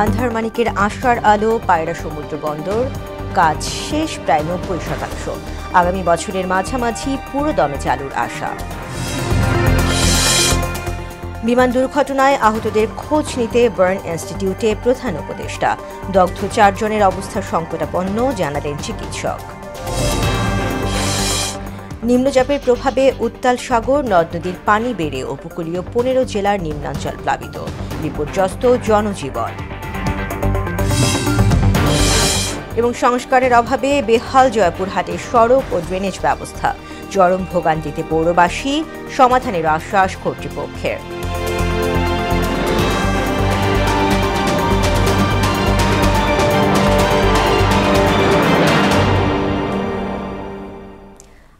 আন্ধারমানিকের আশার আলো পায়রা সমুদ্র বন্দর কাজ শেষ প্রায় ৯০%। আগামী বছরের মাঝামাঝি পুরো দমে চালুর আশা। বিমান দুর্ঘটনায় আহতদের খোঁজ নিতে বার্ন ইনস্টিটিউটে প্রধান উপদেষ্টা। দগ্ধ ৪ জনের অবস্থা সংকটাপন্ন, জানালেন চিকিৎসক। নিম্নচাপের প্রভাবে উত্তাল সাগর, নদ নদীর পানি বেড়ে উপকূলীয় ১৫ জেলার নিম্নাঞ্চল প্লাবিত, বিপর্যস্ত জনজীবন। এবং সংস্কারের অভাবে বেহাল জয়পুরহাটের সড়ক ও ড্রেনেজ ব্যবস্থা। চরম ভোগান্তিতে পৌরবাসী, সমাধানের আশ্বাস কর্তৃপক্ষের।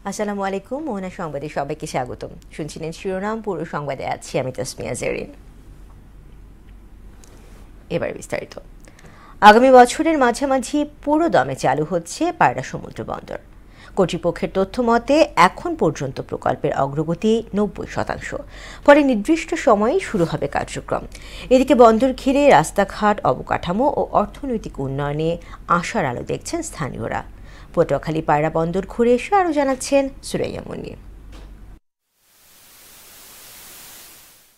আসসালামু আলাইকুম, মোহনা সংবাদে সবাইকে স্বাগতম। শুনছিলেন শিরোনাম, পুরো সংবাদে আছি আমি তাসমিয়া জেরিন। এবার বিস্তারিত। আগামী বছরের মাঝামাঝি পুরো দমে চালু হচ্ছে পায়রা সমুদ্র বন্দর। কর্তৃপক্ষের তথ্য মতে এখন পর্যন্ত প্রকল্পের অগ্রগতি ৯০%। ফলে নির্দিষ্ট সময়ে শুরু হবে কার্যক্রম। এদিকে বন্দর ঘিরে রাস্তাঘাট, অবকাঠামো ও অর্থনৈতিক উন্নয়নে আশার আলো দেখছেন স্থানীয়রা। পটুয়াখালী পায়রা বন্দর ঘুরে এসে আরও জানাচ্ছেন সুরাইয়া মুন্নি।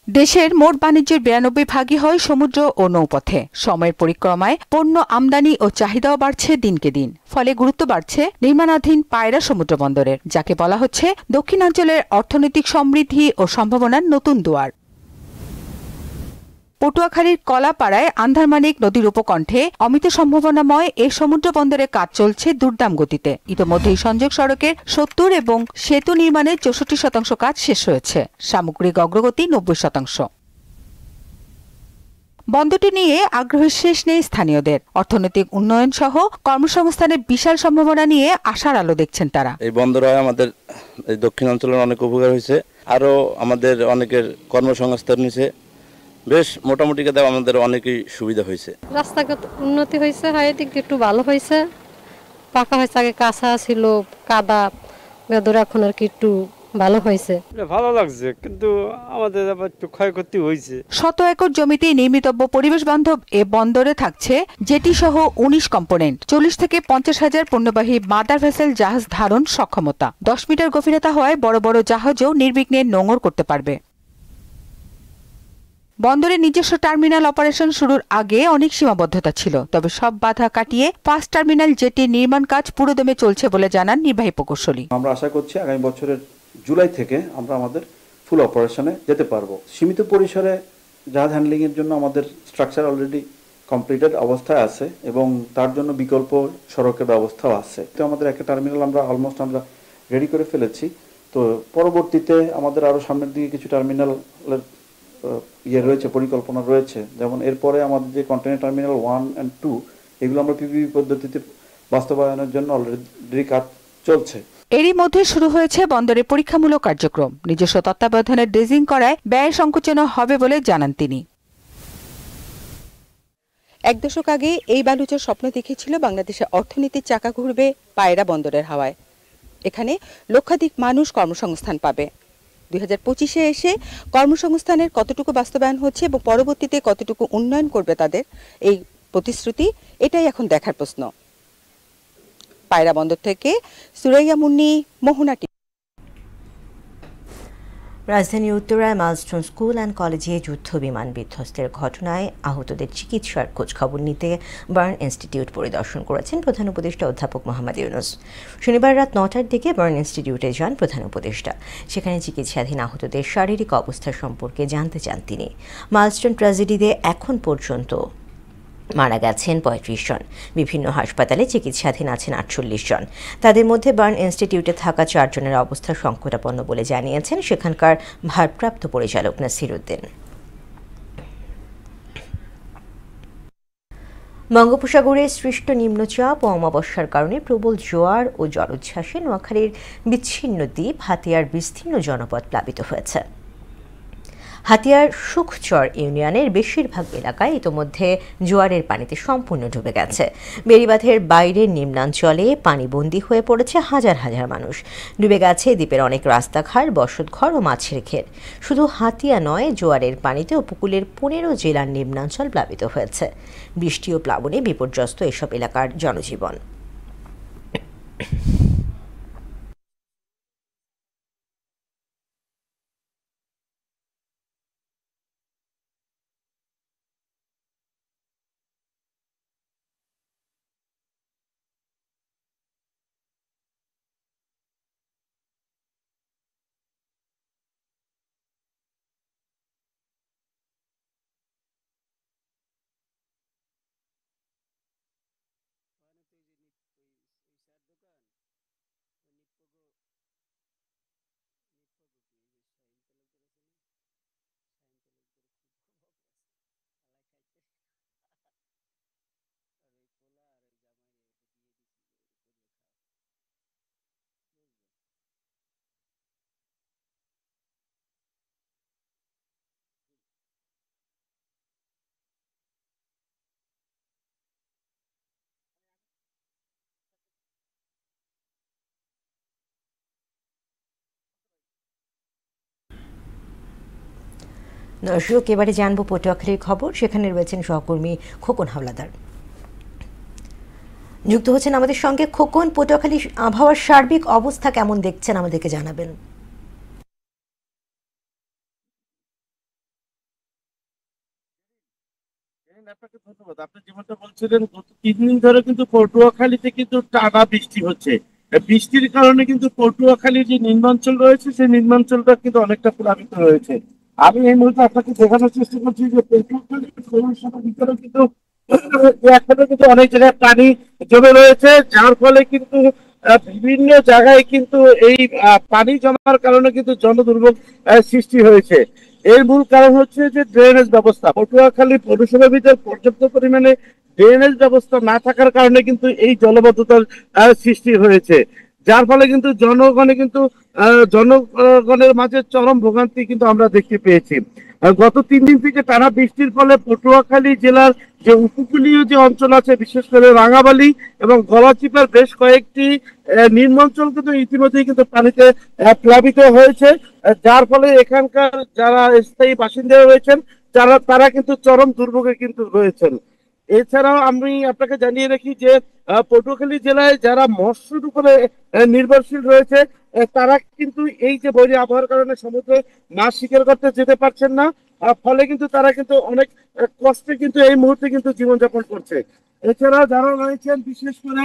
দেশের মোট বাণিজ্যের ৯২% হয় সমুদ্র ও নৌপথে। সময়ের পরিক্রমায় পণ্য আমদানি ও চাহিদাও বাড়ছে দিনকে দিন। ফলে গুরুত্ব বাড়ছে নির্মাণাধীন পায়রা সমুদ্র বন্দরের, যাকে বলা হচ্ছে দক্ষিণাঞ্চলের অর্থনৈতিক সমৃদ্ধি ও সম্ভাবনার নতুন দুয়ার। পটুয়াখালীর কলাপাড়ায় আন্ধারমানিক নদীর উপকণ্ঠে অমিত সম্ভাবনাময় এ সমুদ্র বন্দরে কাজ চলছে দুর্দাম গতিতে। ইতোমধ্যেই সংযোগ সড়কের ৭০ এবং সেতু নির্মাণের ৬৪% কাজ শেষ হয়েছে। সামগ্রিক অগ্রগতি ৯০%। বন্দরটি নিয়ে আগ্রহের শেষ নেই স্থানীয়দের। অর্থনৈতিক উন্নয়ন সহ কর্মসংস্থানের বিশাল সম্ভাবনা নিয়ে আশার আলো দেখছেন তারা। এই বন্দরে আমাদের দক্ষিণাঞ্চলের অনেক উপকার হয়েছে, আরো আমাদের অনেকের কর্মসংস্থান হয়েছে। বেশ মোটামুটি কথা আমাদের অনেকই সুবিধা হয়েছে। রাস্তাঘাট উন্নতি হয়েছে, এদিক একটু ভালো হয়েছে, পাকা হয়েছে। আগে কাঁচা ছিল, কাদা বেদর, এখন আর কি একটু ভালো হয়েছে। ভালো লাগছে, কিন্তু আমাদের আবার একটু ক্ষয়ক্ষতি হয়েছে। ১০০ একর জমিতে নির্মিতব্য পরিবেশ বান্ধব এ বন্দরে থাকছে জেটি সহ ১৯ কম্পোনেন্ট, ৪০ থেকে ৫০ হাজার পণ্যবাহী মাদার ভেসেল জাহাজ ধারণ সক্ষমতা। ১০ মিটার গভীরতা হওয়ায় বড় বড় জাহাজও নির্বিঘ্নে নোঙর করতে পারবে। বন্দরের নিজস্ব টার্মিনাল অপারেশন শুরুর আগে অনেক সীমাবদ্ধতা ছিল, তবে সব বাধা কাটিয়ে ফার্স্ট টার্মিনাল জেটির নির্মাণ কাজ পুরোদমে চলছে বলে জানান নির্বাহী প্রকৌশলী। আমরা আশা করছি আগামী বছরের জুলাই থেকে আমরা আমাদের ফুল অপারেশনে যেতে পারবো। সীমিত পরিসরে জাহাজ হ্যান্ডলিং এর জন্য আমাদের স্ট্রাকচার অলরেডি কমপ্লিটেড অবস্থায় আছে এবং তার জন্য বিকল্প সড়কের ব্যবস্থাও আছে। তো আমাদের একটা টার্মিনাল আমরা অলমোস্ট রেডি করে ফেলেছি। তো পরবর্তীতে আমাদের আরো সামনের দিকে কিছু টার্মিনালের রয়েছে, পরিকল্পনা রয়েছে। যেমন এরপরে আমাদের যে কন্টেইনার টার্মিনাল 1 and 2 এগুলো আমরা পিপিপি পদ্ধতিতে বাস্তবায়নের জন্য অলরেডি কাজ চলছে। এরই মধ্যে শুরু হয়েছে বন্দরের পরীক্ষামূলক কার্যক্রম। নিজস্ব তত্ত্বাবধানে ড্রেজিং করায় ব্যয় সংকোচন হবে বলে জানান তিনি। ১ দশক আগে এই বালুচর স্বপ্ন দেখেছিল বাংলাদেশের অর্থনীতির চাকা ঘুরবে পায়রা বন্দরের হাওয়ায়। এখানে লক্ষাধিক মানুষ কর্মসংস্থান পাবে। ২০২৫-এ এসে কর্মসংস্থানের কতটুকু বাস্তবায়ন হচ্ছে এবং পরবর্তীতে কতটুকু উন্নয়ন করবে তাদের এই প্রতিশ্রুতি, এটাই এখন দেখার প্রশ্ন। পায়রা বন্দর থেকে সুরাইয়া মুন্নি, মোহনা টিভি। রাজধানী উত্তরায় মাইলস্টোন স্কুল অ্যান্ড কলেজে যুদ্ধ বিমান বিধ্বস্তের ঘটনায় আহতদের চিকিৎসার খোঁজখবর নিতে বার্ন ইনস্টিটিউট পরিদর্শন করেছেন প্রধান উপদেষ্টা অধ্যাপক মোহাম্মদ ইউনূস। শনিবার রাত ৯টার দিকে বার্ন ইনস্টিটিউটে যান প্রধান উপদেষ্টা। সেখানে চিকিৎসাধীন আহতদের শারীরিক অবস্থা সম্পর্কে জানতে চান তিনি। মাইলস্টোন ট্র্যাজেডিতে এখন পর্যন্ত মারা গেছেন ৩৫ জন। বিভিন্ন হাসপাতালে চিকিৎসাধীন আছেন ৪৮ জন। তাদের মধ্যে বার্ন ইনস্টিটিউটে থাকা ৪ জনের অবস্থা সংকটাপন্ন বলে জানিয়েছেন সেখানকার ভারপ্রাপ্ত পরিচালক নাসির উদ্দিন। বঙ্গোপসাগরে সৃষ্ট নিম্নচাপ ও অমাবস্যার কারণে প্রবল জোয়ার ও জলোচ্ছ্বাসে নোয়াখালীর বিচ্ছিন্ন দ্বীপ হাতিয়ার বিস্তীর্ণ জনপদ প্লাবিত হয়েছে। হাতিয়ার সুখচর ইউনিয়নের বেশিরভাগ এলাকায় ইতোমধ্যে জোয়ারের পানিতে সম্পূর্ণ ডুবে গেছে। বেড়িবাঁধের বাইরের নিম্নাঞ্চলে পানিবন্দী হয়ে পড়েছে হাজার হাজার মানুষ। ডুবে গেছে দ্বীপের অনেক রাস্তাঘাট, বসতঘর ও মাছের ঘের। শুধু হাতিয়া নয়, জোয়ারের পানিতে উপকূলের 15 জেলার নিম্নাঞ্চল প্লাবিত হয়েছে। বৃষ্টি ও প্লাবনে বিপর্যস্ত এসব এলাকার জনজীবন। দর্শক, এবারে জানবো পটুয়াখালীর খবর। সেখানে রয়েছেন সহকর্মী খোকন হাওলাদার। যুক্ত হচ্ছেন আমাদের সঙ্গে। খোকন, পটুয়াখালী আবহাওয়ার সার্বিক অবস্থা কেমন দেখছেন আমাদেরকে জানাবেন। আপনাকে ধন্যবাদ। আপনি যেমনটা বলছিলেন, গত 3 দিন ধরে কিন্তু পটুয়াখালীতে কিন্তু টানা বৃষ্টি হচ্ছে। বৃষ্টির কারণে কিন্তু পটুয়াখালীর যে নিম্নাঞ্চল রয়েছে, সেই নিম্নাঞ্চলটা কিন্তু অনেকটা প্লাবিত রয়েছে। আমি এই মুহূর্তে আপনাকে দেখানোর চেষ্টা করছি যে পটুয়াখালী পৌরসভার ভিতরে কিন্তু এখনো কিন্তু অনেক জায়গায় পানি জমে রয়েছে, যার ফলে কিন্তু বিভিন্ন জায়গায় কিন্তু এই পানি জমার কারণে কিন্তু জনদুর্ভোগ সৃষ্টি হয়েছে। এর মূল কারণ হচ্ছে যে ড্রেনেজ ব্যবস্থা। পটুয়াখালী পৌরসভার ভিতরে পর্যাপ্ত পরিমাণে ড্রেনেজ ব্যবস্থা না থাকার কারণে কিন্তু এই জলবদ্ধতার সৃষ্টি হয়েছে, যার ফলে কিন্তু জনগণের মাঝে চরম ভোগান্তি কিন্তু আমরা দেখতে পেয়েছি। গত 3 দিন থেকে টানা বৃষ্টির ফলে পটুয়াখালী জেলার যে উপকূলীয় যে অঞ্চল আছে, বিশেষ করে রাঙাবালি এবং গলাচিপার বেশ কয়েকটি নিম্নাঞ্চল কিন্তু ইতিমধ্যেই কিন্তু পানিতে প্লাবিত হয়েছে, যার ফলে এখানকার যারা স্থায়ী বাসিন্দা রয়েছেন তারা কিন্তু চরম দুর্ভোগে কিন্তু রয়েছেন। এছাড়াও আমি আপনাকে জানিয়ে রাখি যে পটুয়াখালী জেলায় যারা মৎস্যের উপরে নির্ভরশীল রয়েছে, তারা কিন্তু এই যে বৈরী আবহাওয়ার কারণে সমুদ্রে মাছ শিকার করতে যেতে পারছেন না, ফলে কিন্তু তারা কিন্তু অনেক কষ্টে কিন্তু এই মুহূর্তে কিন্তু জীবনযাপন করছে। এছাড়া যারা রয়েছেন বিশেষ করে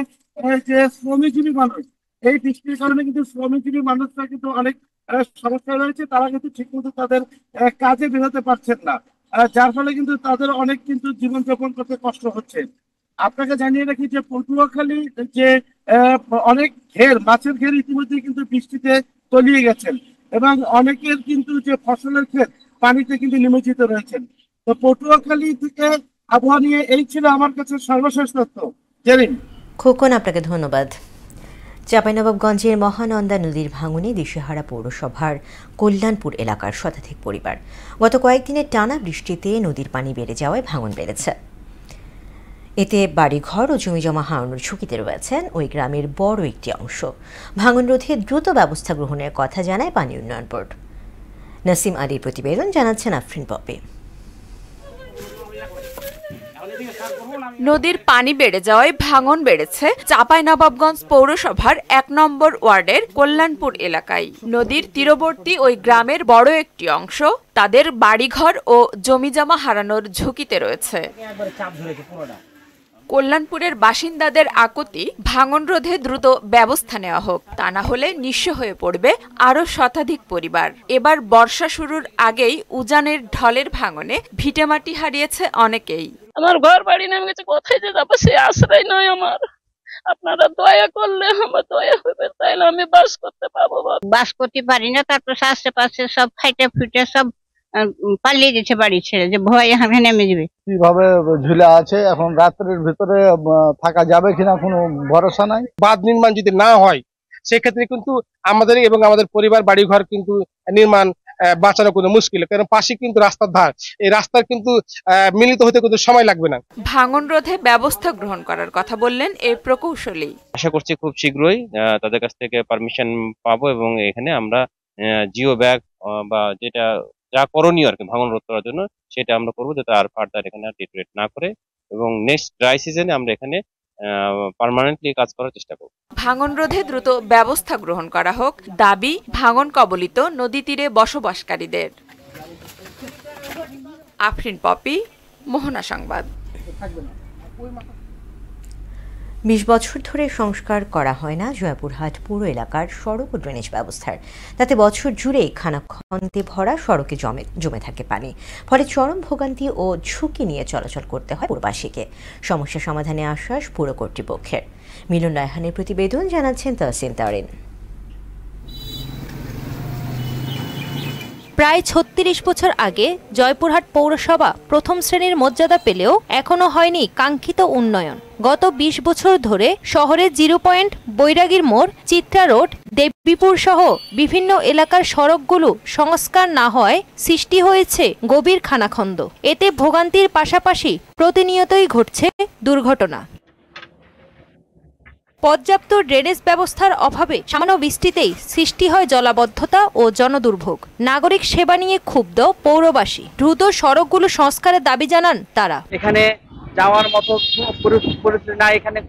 যে শ্রমজীবী মানুষ, এই বৃষ্টির কারণে কিন্তু শ্রমজীবী মানুষরা কিন্তু অনেক সমস্যা রয়েছে। তারা কিন্তু ঠিকমতো তাদের কাজে বেরোতে পারছেন না, যার ফলে কিন্তু তাদের অনেক কিন্তু জীবনযাপন করতে কষ্ট হচ্ছে। আপনাকে জানিয়ে রাখি যে পটুয়াখালী যে অনেক মাছের ঘের ইতিমধ্যে কিন্তু বৃষ্টিতে তলিয়ে গেছেন এবং অনেকের কিন্তু যে ফসলের ক্ষেত পানিতে কিন্তু নিমজ্জিত রয়েছেন। তো পটুয়াখালী থেকে আবহাওয়া নিয়ে এই ছিল আমার কাছে সর্বশেষ তথ্য। জেরিন। খোকন, আপনাকে ধন্যবাদ। চাঁপাইনবাবগঞ্জের মহানন্দা নদীর ভাঙনে দিশেহারা পৌরসভার কল্যাণপুর এলাকার শতাধিক পরিবার। গত কয়েকদিনের টানা বৃষ্টিতে নদীর পানি বেড়ে যাওয়ায় ভাঙন বেড়েছে। এতে বাড়িঘর ও জমিজমা হারানোর ঝুঁকিতে রয়েছেন ওই গ্রামের বড় একটি অংশ। ভাঙন রোধে দ্রুত ব্যবস্থা গ্রহণের কথা জানায় পানি উন্নয়ন বোর্ড। নাসিম আলীর প্রতিবেদন, জানাচ্ছেন আফরিন পপি। নদীর পানি বেড়ে যাওয়ায় ভাঙন বেড়েছে চাঁপাইনবাবগঞ্জ পৌরসভার 1 নম্বর ওয়ার্ডের কল্যাণপুর এলাকায়। নদীর তীরবর্তী ওই গ্রামের বড় একটি অংশ তাদের বাড়িঘর ও জমিজমা হারানোর ঝুঁকিতে রয়েছে। কল্যাণপুরের বাসিন্দাদের আকুতি, ভাঙন রোধে দ্রুত ব্যবস্থা নেওয়া হোক, তা না হলে নিঃস্ব হয়ে পড়বে আরো শতাধিক পরিবার। এবার বর্ষা শুরুর আগেই উজানের ঢলের ভাঙনে ভিটেমাটি হারিয়েছে অনেকেই। আমার ঘর বাড়ি নেমে গেছে, কোথায় যে যাবো সে আশ্রয় নয় আমার। আপনারা দয়া করলে আমার দয়া হবে, তাইলে আমি বাস করতে পারবো। বাস করতে পারি না, তারপর আশেপাশে সব ফাইটে ফুটে সব পালিয়ে গেছে বাড়ি ছেড়ে, যে ভয় এখানে নেমে যাবে। কিভাবে ঝুলে আছে, এখন রাত্রের ভিতরে থাকা যাবে কিনা কোনো ভরসা নাই। বাঁধ নির্মাণ যদি না হয় সেক্ষেত্রে কিন্তু আমাদের এবং আমাদের পরিবার বাড়িঘর কিন্তু নির্মাণ বাঁচানো কিন্তু মুশকিল, কারণ পাশে কিন্তু রাস্তার ধার, এই রাস্তার কিন্তু মিলিত হতে কিন্তু সময় লাগবে না। ভাঙন রোধে ব্যবস্থা গ্রহণ করার কথা বললেন এই প্রকৌশলী। আশা করছি খুব শীঘ্রই তাদের কাছ থেকে পারমিশন পাবো এবং এখানে আমরা জিও ব্যাগ বা যেটা যা করণীয় আর কি ভাঙন রোধ করার জন্য সেটা আমরা করবো, যাতে আর ফার্দার এখানে ডিটোরেট না করে, এবং নেক্সট ড্রাই সিজনে আমরা এখানে পার্মানেন্টলি কাজ করার চেষ্টা করব। ভাঙন রোধে দ্রুত ব্যবস্থা গ্রহণ করা হোক দাবি ভাঙন কবলিত নদী তীরে বসবাসকারীদের। আফরিন পপি, মোহনা সংবাদ। 20 বছর ধরে সংস্কার করা হয় না জয়পুরহাট পুর এলাকার সড়ক ও ড্রেনেজ ব্যবস্থার। তাতে বছর জুড়েই খানাখন্দে ভরা সড়কে জমে থাকে পানি, ফলে চরম ভোগান্তি ও ঝুঁকি নিয়ে চলাচল করতে হয় পুরবাসীকে। সমস্যা সমাধানে আশ্বাস পুর কর্তৃপক্ষের। মিলন রায়হানের প্রতিবেদন, জানাচ্ছেন তহসিন তারিন। প্রায় 36 বছর আগে জয়পুরহাট পৌরসভা প্রথম শ্রেণীর মর্যাদা পেলেও এখনো হয়নি কাঙ্ক্ষিত উন্নয়ন। গত 20 বছর ধরে শহরের 0 পয়েন্ট, বৈরাগীর মোড়, চিত্রা রোড, দেবীপুর সহ বিভিন্ন এলাকার সড়কগুলো সংস্কার না হয় সৃষ্টি হয়েছে গভীর খানাখন্দ। এতে ভোগান্তির পাশাপাশি প্রতিনিয়তই ঘটছে দুর্ঘটনা। পর্যাপ্ত ড্রেনেজ ব্যবস্থার অভাবে সামান্য বৃষ্টিতেই সৃষ্টি হয় জলাবদ্ধতা ও জনদুর্ভোগ। নাগরিক সেবা নিয়ে ক্ষুব্ধ পৌরবাসী। দ্রুত সড়কগুলো সংস্কারের দাবি জানান তারা। এখানে যাওয়ার মতো পরিস্থিতি না, এখানে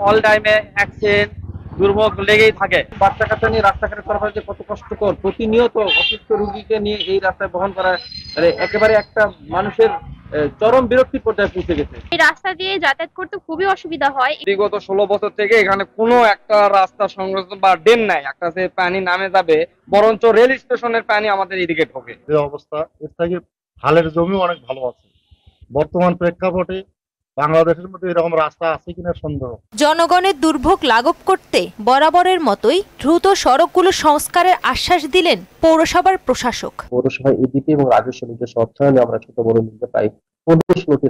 অল টাইমে অ্যাক্সিডেন্ট দুর্ভোগ লেগেই থাকে। বাচ্চা কাচ্চা নিয়ে রাস্তাঘাটে চলাফেরা যে কত কষ্টকর, প্রতিনিয়ত অসুস্থ রোগীকে নিয়ে এই রাস্তায় বহন করা একেবারে একটা মানুষের চরম বিরক্তি পর্যায়ে পৌঁছে গেছে। এই রাস্তা দিয়ে যাতায়াত করতে খুবই অসুবিধা হয়। বিগত 16 বছর থেকে এখানে কোনো একটা রাস্তা সংযুক্ত বা ড্রেন নাই, একটা যে পানি নামে যাবে, বরঞ্চ রেল স্টেশনের পানি আমাদের এদিকে ঢোকে। যে অবস্থা, এর থেকে হালের জমি অনেক ভালো আছে। বর্তমান প্রেক্ষাপটে বাংলাদেশের মধ্যে এরকম রাস্তা আছে কিনা সন্দেহ। জনগণের দুর্ভোগ লাঘব করতে বরাবরের মতোই দ্রুত সড়কগুলো সংস্কারের আশ্বাস দিলেন পৌরসভার প্রশাসক। পৌরসভায় এডিপি এবং রাজস্ব নিজস্ব অর্থায়নে আমরা ছোট বড় মিলে প্রায় 15টি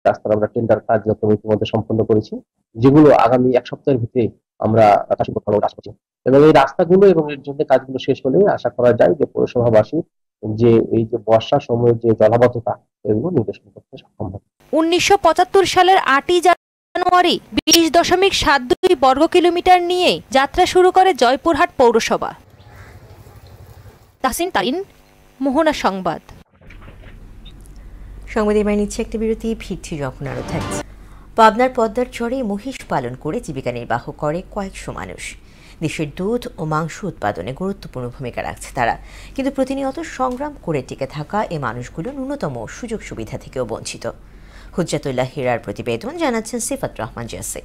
রাস্তার আমরা টেন্ডার কাজ ইতিমধ্যে সম্পন্ন করেছি, যেগুলো আগামী 1 সপ্তাহের ভিতরে আমরা আশা করছি। এবং এই রাস্তাগুলো এবং এর জন্য কাজগুলো শেষ হলে আশা করা যায় যে পৌরসভাবাসী যে এই যে বর্ষার সময় যে জলাবদ্ধতা এগুলো নিরসন করতে সক্ষম হবে। 1975 সালের 8ই জানুয়ারি 20.72 বর্গ কিলোমিটার নিয়ে যাত্রা শুরু করে জয়পুরহাট পৌরসভা। তাহসিন তারিন, মোহনা সংবাদ। সংবাদ এবার নিচ্ছে একটি বিরতি, ফিরছি যখন আরো থাকছে। পাবনার পদ্মার চরে মহিষ পালন করে জীবিকা নির্বাহ করে কয়েকশো মানুষ। দেশের দুধ ও মাংস উৎপাদনে গুরুত্বপূর্ণ ভূমিকা রাখছে তারা, কিন্তু প্রতিনিয়ত সংগ্রাম করে টিকে থাকা এ মানুষগুলো ন্যূনতম সুযোগ সুবিধা থেকেও বঞ্চিত। হুজ্জাতুল্লাহ হীরার প্রতিবেদন, জানাচ্ছেন সিফাত রহমান জেসি।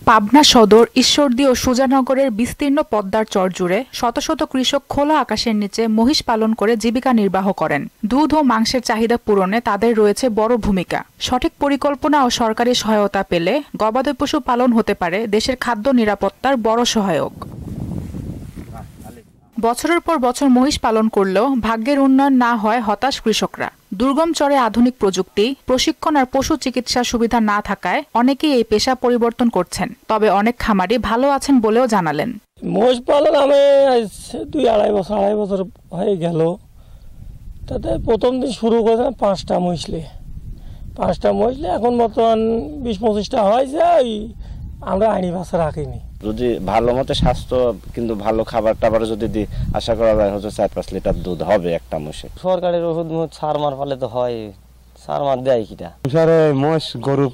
পাবনা সদর, ঈশ্বরদী ও সুজানগরের বিস্তীর্ণ পদ্মার চর জুড়ে শত শত কৃষক খোলা আকাশের নিচে মহিষ পালন করে জীবিকা নির্বাহ করেন। দুধ ও মাংসের চাহিদা পূরণে তাদের রয়েছে বড় ভূমিকা। সঠিক পরিকল্পনা ও সরকারি সহায়তা পেলে গবাদি পশু পালন হতে পারে দেশের খাদ্য নিরাপত্তার বড় সহায়ক। বছরের পর বছর মহিষ পালন করলেও ভাগ্যের উন্নয়ন না হয় হতাশ কৃষকরা। দুর্গম চরে আধুনিক প্রযুক্তি, প্রশিক্ষণ আর পশু চিকিৎসার সুবিধা না থাকায় অনেকেই এই পেশা পরিবর্তন করছেন। তবে অনেক খামারি ভালো আছেন বলেও জানালেন। মহিষ পালন আমি 2-2.5 বছর হয়ে গেল। তাতে প্রথম দিন শুরু করেছিলাম 5টা মহিষলে। এখন বর্তমান 20-25টা হয় যায়। আমরা আইনি ভাষা রাখিনি। যদি ভালো মতো স্বাস্থ্য কিন্তু ভালো খাবার টাবার যদি দিই, আশা করা যায় 4-5 লিটার দুধ হবে একটা মোষে। সরকারের ওষুধ সার মার ফলে তো হয়, সার মার দেয় কিটা। সংসারে মোষ গরু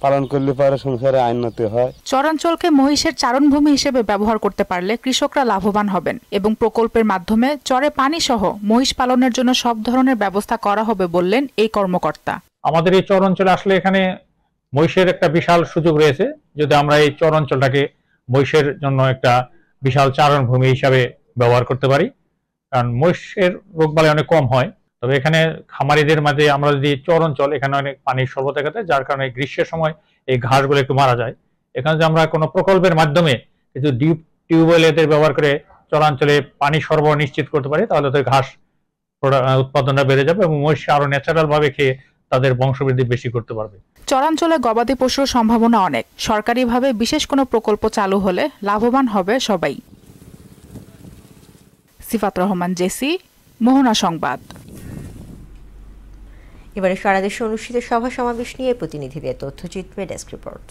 পালন করলে পরে সংসারে উন্নতি হয়। চরাঞ্চলকে মহিষের চারণভূমি হিসেবে ব্যবহার করতে পারলে কৃষকরা লাভবান হবেন এবং প্রকল্পের মাধ্যমে চরে পানি সহ মহিষ পালনের জন্য সব ধরনের ব্যবস্থা করা হবে বললেন এই কর্মকর্তা। আমাদের এই চরাঞ্চলে আসলে এখানে মহিষের একটা বিশাল সুযোগ রয়েছে। যদি আমরা এই চরাঞ্চলটাকে মহিষের জন্য একটা বিশাল চারণভূমি হিসাবে ব্যবহার করতে পারি, কারণ মহিষের রোগবালাই অনেক কম হয়। তবে এখানে খামারিদের মাঝে আমরা যদি চরাঞ্চল, এখানে অনেক পানির স্বল্পতা থাকে, যার কারণে গ্রীষ্মের সময় এই ঘাসগুলো একটু মারা যায়। এখানে যদি আমরা কোনো প্রকল্পের মাধ্যমে কিছু টিউবওয়েল এদের ব্যবহার করে চরাঞ্চলে পানি সরবরাহ নিশ্চিত করতে পারি, তাহলে তো ঘাস উৎপাদনটা বেড়ে যাবে এবং মহিষ আরো ন্যাচারাল ভাবে খেয়ে তাদের বংশবৃদ্ধি বেশি করতে পারবে। চরাঞ্চলে গবাদি পশুর সম্ভাবনা অনেক। সরকারিভাবে বিশেষ কোনো প্রকল্প চালু হলে লাভবান হবে সবাই। সিফাত রহমান জেসি, মোহনা সংবাদ। এবারে সারা দেশে অনুষ্ঠিত সভা সমাবেশ নিয়ে প্রতিনিধিদের তথ্যচিত্রে ডেস্ক রিপোর্ট।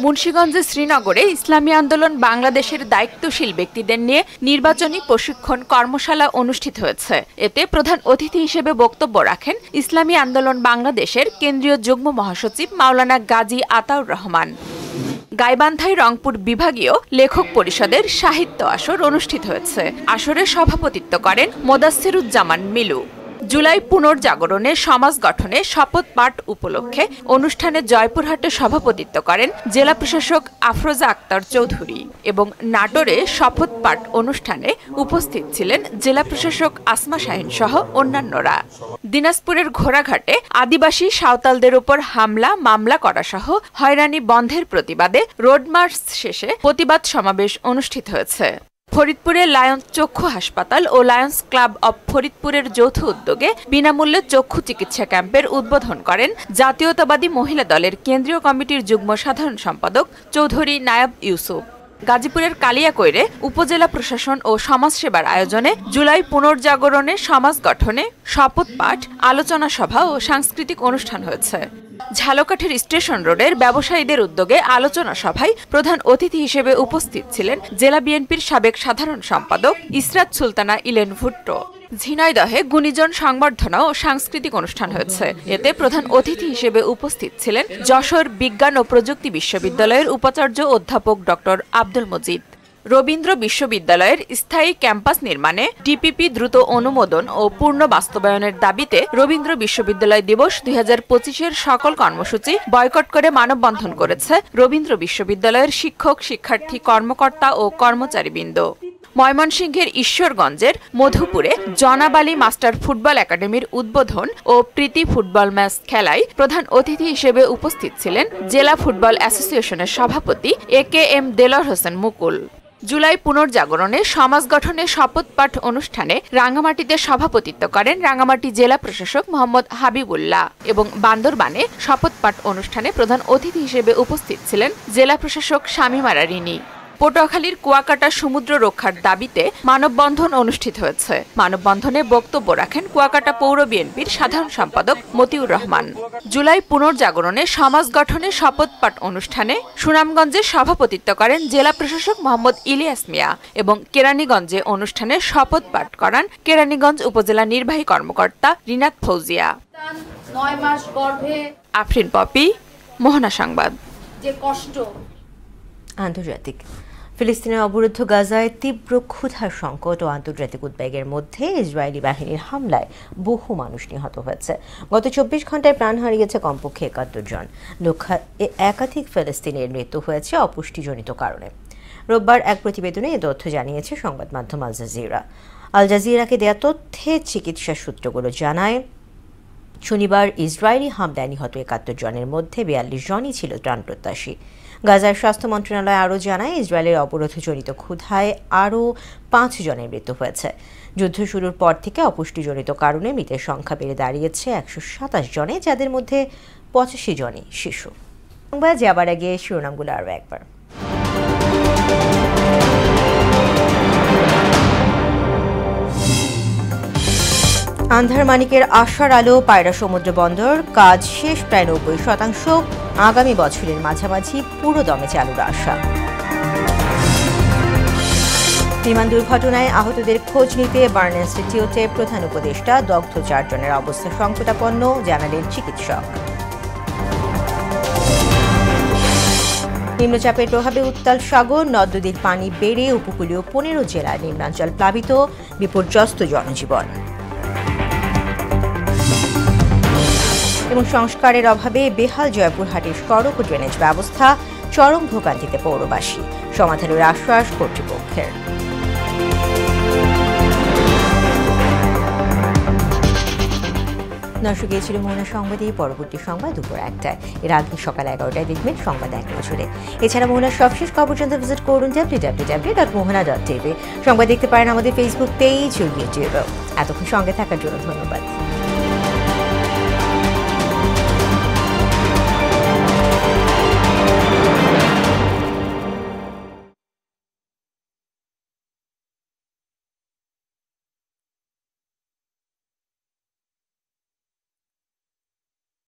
মুন্সিগঞ্জের শ্রীনগরে ইসলামী আন্দোলন বাংলাদেশের দায়িত্বশীল ব্যক্তিদের নিয়ে নির্বাচনী প্রশিক্ষণ কর্মশালা অনুষ্ঠিত হয়েছে। এতে প্রধান অতিথি হিসেবে বক্তব্য রাখেন ইসলামী আন্দোলন বাংলাদেশের কেন্দ্রীয় যুগ্ম মহাসচিব মাওলানা গাজী আতাউর রহমান। গাইবান্ধায় রংপুর বিভাগীয় লেখক পরিষদের সাহিত্য আসর অনুষ্ঠিত হয়েছে। আসরে সভাপতিত্ব করেন মোদাসসিরুজ্জামান মিলু। জুলাই পুনর্জাগরণে সমাজ গঠনে শপথ পাঠ উপলক্ষে অনুষ্ঠানে জয়পুরহাটে সভাপতিত্ব করেন জেলা প্রশাসক আফরোজা আক্তার চৌধুরী এবং নাটোরে শপথ পাঠ অনুষ্ঠানে উপস্থিত ছিলেন জেলা প্রশাসক আসমা শাহিন সহ অন্যান্যরা। দিনাজপুরের ঘোড়াঘাটে আদিবাসী সাঁওতালদের উপর হামলা মামলা করা সহ হয়রানি বন্ধের প্রতিবাদে রোড মার্চ শেষে প্রতিবাদ সমাবেশ অনুষ্ঠিত হয়েছে। ফরিদপুরে লায়ন্স চক্ষু হাসপাতাল ও লায়ন্স ক্লাব অব ফরিদপুরের যৌথ উদ্যোগে বিনামূল্যে চক্ষু চিকিৎসা ক্যাম্পের উদ্বোধন করেন জাতীয়তাবাদী মহিলা দলের কেন্দ্রীয় কমিটির যুগ্ম সাধারণ সম্পাদক চৌধুরী নায়াব ইউসুফ। গাজীপুরের কালিয়াকৈরে উপজেলা প্রশাসন ও সমাজসেবার আয়োজনে জুলাই পুনর্জাগরণে সমাজ গঠনে শপথ পাঠ, আলোচনা সভা ও সাংস্কৃতিক অনুষ্ঠান হয়েছে। ঝালকাঠির স্টেশন রোডের ব্যবসায়ীদের উদ্যোগে আলোচনা সভায় প্রধান অতিথি হিসেবে উপস্থিত ছিলেন জেলা বিএনপির সাবেক সাধারণ সম্পাদক ইসরাত সুলতানা ইলেন ভুট্টো। ঝিনাইদহে গুণীজন সংবর্ধনা ও সাংস্কৃতিক অনুষ্ঠান হয়েছে। এতে প্রধান অতিথি হিসেবে উপস্থিত ছিলেন যশোর বিজ্ঞান ও প্রযুক্তি বিশ্ববিদ্যালয়ের উপাচার্য অধ্যাপক ডক্টর আব্দুল মজিদ। রবীন্দ্র বিশ্ববিদ্যালয়ের স্থায়ী ক্যাম্পাস নির্মাণে ডিপিপি দ্রুত অনুমোদন ও পূর্ণ বাস্তবায়নের দাবিতে রবীন্দ্র বিশ্ববিদ্যালয় দিবস 2025-এর সকল কর্মসূচি বয়কট করে মানববন্ধন করেছে রবীন্দ্র বিশ্ববিদ্যালয়ের শিক্ষক, শিক্ষার্থী, কর্মকর্তা ও কর্মচারীবৃন্দ। ময়মনসিংহের ঈশ্বরগঞ্জের মধুপুরে জনাব আলী মাস্টার ফুটবল একাডেমির উদ্বোধন ও প্রীতি ফুটবল ম্যাচ খেলায় প্রধান অতিথি হিসেবে উপস্থিত ছিলেন জেলা ফুটবল অ্যাসোসিয়েশনের সভাপতি AKM দেলোয়ার হোসেন মুকুল। জুলাই পুনর্জাগরণে সমাজ গঠনে শপথ পাঠ অনুষ্ঠানে রাঙ্গামাটিতে সভাপতিত্ব করেন রাঙ্গামাটি জেলা প্রশাসক মোহাম্মদ হাবিবুল্লাহ এবং বান্দরবানে শপথ পাঠ অনুষ্ঠানে প্রধান অতিথি হিসেবে উপস্থিত ছিলেন জেলা প্রশাসক শামীমারা রিনি। পটুয়াখালীর কুয়াকাটা সমুদ্র রক্ষার দাবিতে মানববন্ধন অনুষ্ঠিত হয়েছে। মানববন্ধনে বক্তব্য রাখেন কুয়াকাটা পৌর বিএনপির সাধারণ সম্পাদক মতিউর রহমান। জুলাই পুনর্জাগরণে সমাজ গঠনে শপথ পাঠ অনুষ্ঠানে সুনামগঞ্জে সভাপতিত্ব করেন জেলা প্রশাসক মোহাম্মদ ইলিয়াস মিয়া এবং কেরানীগঞ্জে অনুষ্ঠানে শপথ পাঠ করান কেরানীগঞ্জ উপজেলা নির্বাহী কর্মকর্তা রিনাত ফৌজিয়া। 9 মাস গর্ভে আফরিন পপি, মোহনা সংবাদ। যে কষ্ট। আন্তর্জাতিক ফিলিস্তিনের অবরুদ্ধ গাজায় তীব্র ক্ষুধার সংকট ও আন্তর্জাতিক উদ্বেগের মধ্যে ইসরায়েলি বাহিনীর হামলায় বহু মানুষ নিহত হয়েছে। গত 24 ঘন্টায় প্রাণ হারিয়েছে কমপক্ষে 71 জন। একাধিক ফিলিস্তিনের মৃত্যু হয়েছে অপুষ্টিজনিত কারণে। রোববার এক প্রতিবেদনে এ তথ্য জানিয়েছে সংবাদ মাধ্যম আল জাজিরা। আল জাজিরাকে দেয়া তথ্যে চিকিৎসা সূত্রগুলো জানায়, শনিবার ইসরায়েলি হামলায় নিহত 71 জনের মধ্যে 42 জনই ছিল ত্রাণপ্রত্যাশী। গাজার স্বাস্থ্য মন্ত্রণালয় আরও জানায়, ইসরায়েলের অবরোধজনিত ক্ষুধায় আরও 5 জনের মৃত্যু হয়েছে। যুদ্ধ শুরুর পর থেকে অপুষ্টিজনিত কারণে মৃতের সংখ্যা বেড়ে দাঁড়িয়েছে 127 জনে, যাদের মধ্যে 85 জনই শিশু। সংবাদ যাবার আগে শিরোনামগুলো আরও একবার। আন্ধারমানিকের আশার আলো পায়রা সমুদ্র বন্দর কাজ শেষ প্রায় 90%। আগামী বছরের মাঝামাঝি পুরো দমে চালুর আশা। বিমান দুর্ঘটনায় আহতদের খোঁজ নিতে বার্ন ইনস্টিটিউটে প্রধান উপদেষ্টা, দগ্ধ 4 জনের অবস্থা সংকটাপন্ন, জানালেন চিকিৎসক। নিম্নচাপের প্রভাবে উত্তাল সাগর, নদ নদীর পানি বেড়ে উপকূলীয় 15 জেলায় নিম্নাঞ্চল প্লাবিত, বিপর্যস্ত জনজীবন। এবং সংস্কারের অভাবে বেহাল জয়পুরহাটের সড়ক ও ড্রেনেজ ব্যবস্থা, চরম ভোগান্তিতে পৌরবাসী, সমাধানের আশ্বাস কর্তৃপক্ষের। দর্শক, ছিল মোহনা সংবাদে। পরবর্তী সংবাদ দুপুর 1টায়, এর আগে সকাল 11টায় দেখবেন সংবাদ 1 নজরে। এছাড়া মোহনার সবশেষ খবর জানতে ভিজিট করুন www.mohana.tv। সংবাদ দেখতে পারেন আমাদের ফেসবুক পেজ ও ইউটিউবেও। এতক্ষণ সঙ্গে থাকার জন্য ধন্যবাদ।